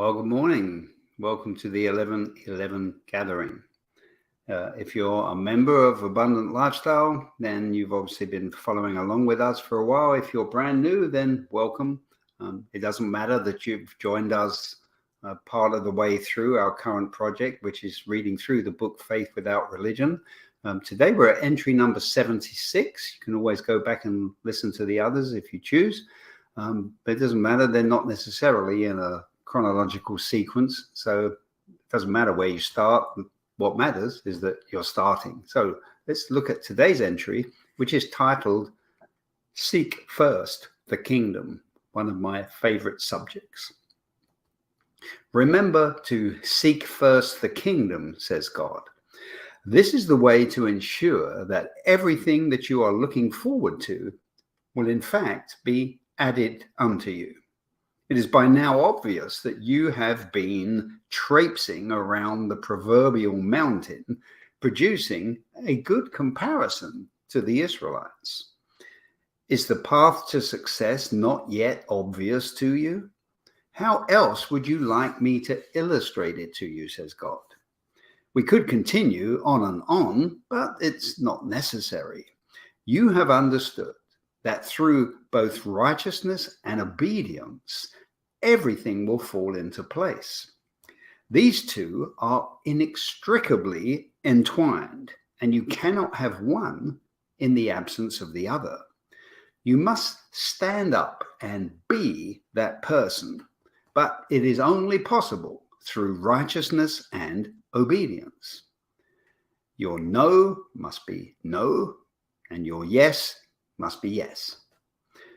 Well, good morning. Welcome to the 11:11 gathering. If you're a member of Abundant Lifestyle, then you've obviously been following along with us for a while. If you're brand new, then welcome. It doesn't matter that you've joined us part of the way through our current project, which is reading through the book Faith Without Religion. Today we're at entry number 76. You can always go back and listen to the others if you choose. But it doesn't matter. They're not necessarily in a chronological sequence, so it doesn't matter where you start. What matters is that you're starting. So let's look at today's entry, which is titled Seek First the Kingdom, one of my favorite subjects. Remember to seek first the kingdom, says God. This is the way to ensure that everything that you are looking forward to will in fact be added unto you. It is by now obvious that you have been traipsing around the proverbial mountain, producing a good comparison to the Israelites. Is the path to success not yet obvious to you? How else would you like me to illustrate it to you, says God? We could continue on and on, but it's not necessary. You have understood that through both righteousness and obedience, everything will fall into place. These two are inextricably entwined, and you cannot have one in the absence of the other. You must stand up and be that person, but it is only possible through righteousness and obedience. Your no must be no, and your yes must be yes.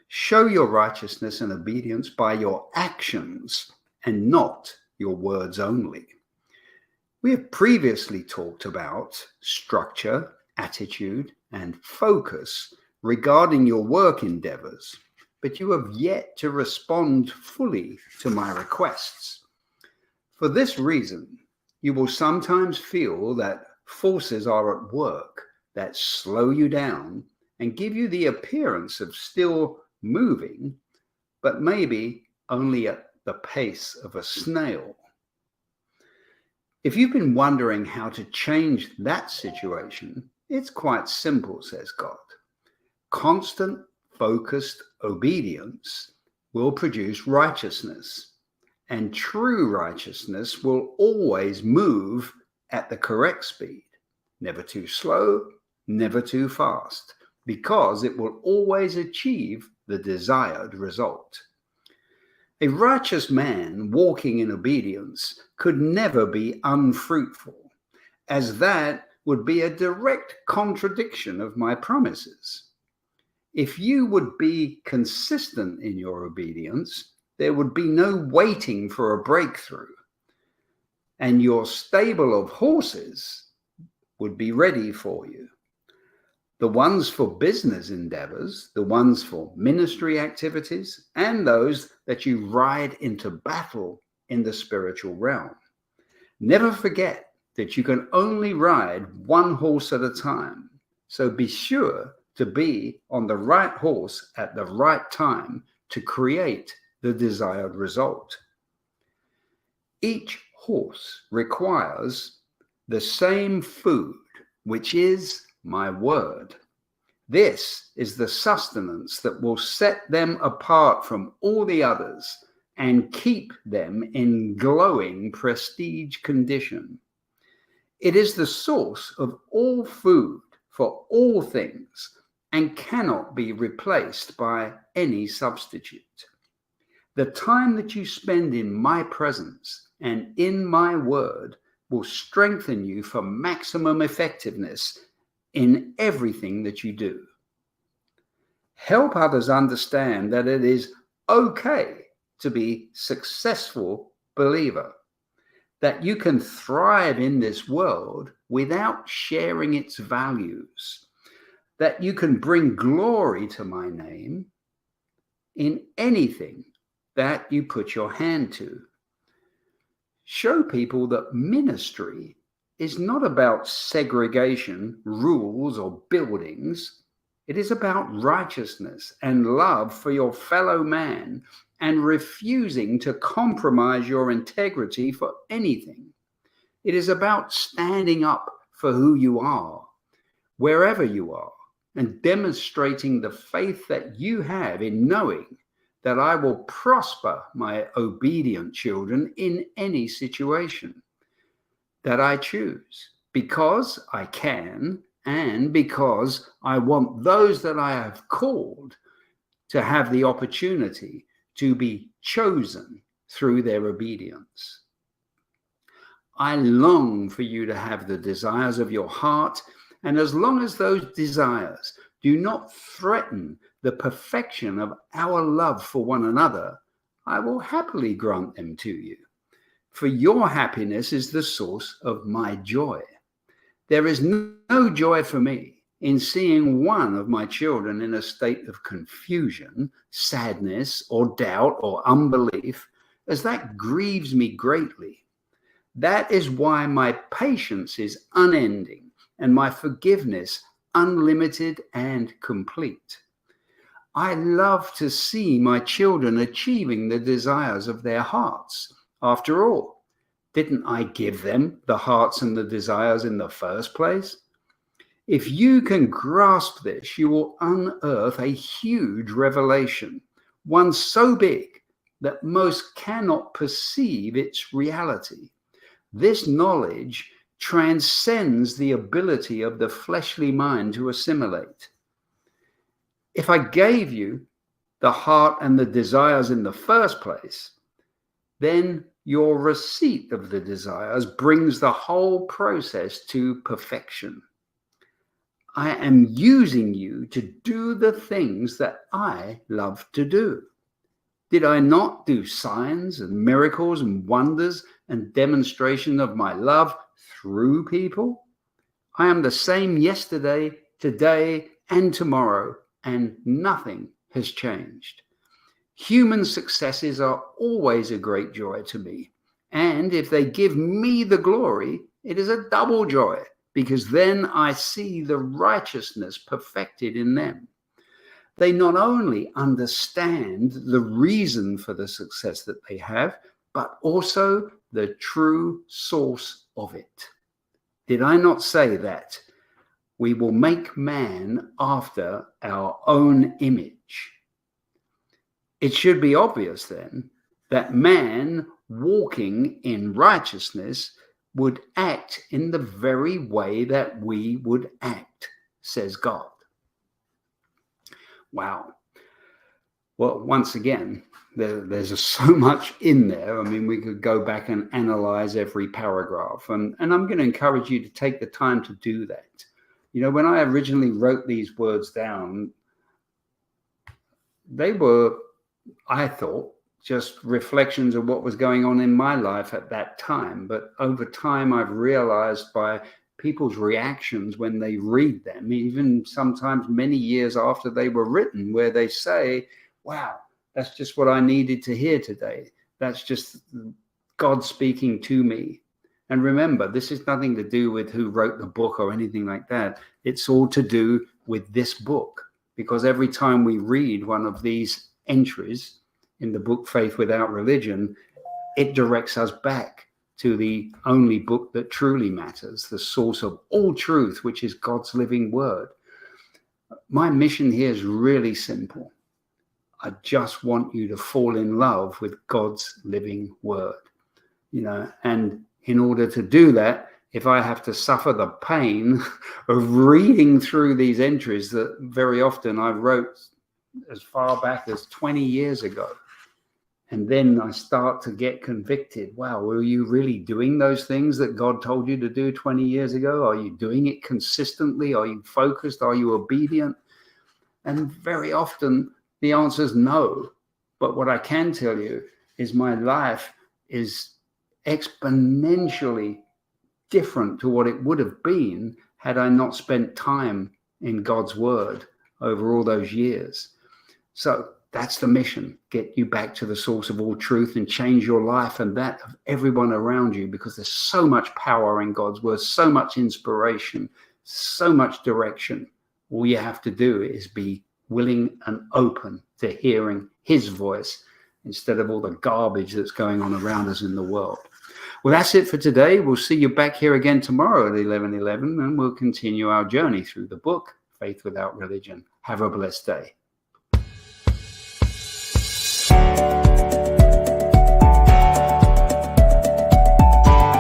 Show your righteousness and obedience by your actions and not your words only. We have previously talked about structure, attitude, and focus regarding your work endeavors, but you have yet to respond fully to my requests. For this reason, you will sometimes feel that forces are at work that slow you down and give you the appearance of still moving, but maybe only at the pace of a snail. If you've been wondering how to change that situation, it's quite simple, says God. Constant, focused obedience will produce righteousness, and true righteousness will always move at the correct speed, never too slow, never too fast, because it will always achieve the desired result. A righteous man walking in obedience could never be unfruitful, as that would be a direct contradiction of my promises. If you would be consistent in your obedience, there would be no waiting for a breakthrough, and your stable of horses would be ready for you. The ones for business endeavors, the ones for ministry activities, and those that you ride into battle in the spiritual realm. Never forget that you can only ride one horse at a time, so be sure to be on the right horse at the right time to create the desired result. Each horse requires the same food, which is my word. This is the sustenance that will set them apart from all the others and keep them in glowing prestige condition. It is the source of all food for all things and cannot be replaced by any substitute. The time that you spend in my presence and in my word will strengthen you for maximum effectiveness in everything that you do. Help others understand that it is okay to be successful believer, that you can thrive in this world without sharing its values, that you can bring glory to my name in anything that you put your hand to. Show people that ministry is not about segregation, rules, or buildings. It is about righteousness and love for your fellow man and refusing to compromise your integrity for anything. It is about standing up for who you are, wherever you are, and demonstrating the faith that you have in knowing that I will prosper my obedient children in any situation that I choose, because I can and because I want those that I have called to have the opportunity to be chosen through their obedience. I long for you to have the desires of your heart, and as long as those desires do not threaten the perfection of our love for one another, I will happily grant them to you. For your happiness is the source of my joy. There is no joy for me in seeing one of my children in a state of confusion, sadness, or doubt, or unbelief, as that grieves me greatly. That is why my patience is unending and my forgiveness unlimited and complete. I love to see my children achieving the desires of their hearts. After all, didn't I give them the hearts and the desires in the first place? If you can grasp this, you will unearth a huge revelation, one so big that most cannot perceive its reality. This knowledge transcends the ability of the fleshly mind to assimilate. If I gave you the heart and the desires in the first place, then your receipt of the desires brings the whole process to perfection. I am using you to do the things that I love to do. Did I not do signs and miracles and wonders and demonstration of my love through people? I am the same yesterday, today, and tomorrow, and nothing has changed. Human successes are always a great joy to me. And if they give me the glory, it is a double joy, because then I see the righteousness perfected in them. They not only understand the reason for the success that they have, but also the true source of it. Did I not say that we will make man after our own image? It should be obvious then that man walking in righteousness would act in the very way that we would act, says God. Wow. Well, once again, there's so much in there. I mean, we could go back and analyze every paragraph, and I'm going to encourage you to take the time to do that. You know, when I originally wrote these words down, they were, I thought, just reflections of what was going on in my life at that time. But over time, I've realized by people's reactions when they read them, even sometimes many years after they were written, where they say, wow, that's just what I needed to hear today. That's just God speaking to me. And remember, this is nothing to do with who wrote the book or anything like that. It's all to do with this book, because every time we read one of these entries in the book Faith Without Religion, it directs us back to the only book that truly matters, the source of all truth, which is God's living word. My mission here is really simple. I just want you to fall in love with God's living word, you know, and in order to do that, if I have to suffer the pain of reading through these entries that very often I wrote as far back as 20 years ago, and then I start to get convicted. Wow, were you really doing those things that God told you to do 20 years ago? Are you doing it consistently? Are you focused? Are you obedient? And very often the answer is no. But what I can tell you is my life is exponentially different to what it would have been had I not spent time in God's word over all those years. So that's the mission. Get you back to the source of all truth and change your life and that of everyone around you, because there's so much power in God's word, so much inspiration, so much direction. All you have to do is be willing and open to hearing his voice instead of all the garbage that's going on around us in the world. Well, that's it for today. We'll see you back here again tomorrow at 11:11, and we'll continue our journey through the book, Faith Without Religion. Have a blessed day.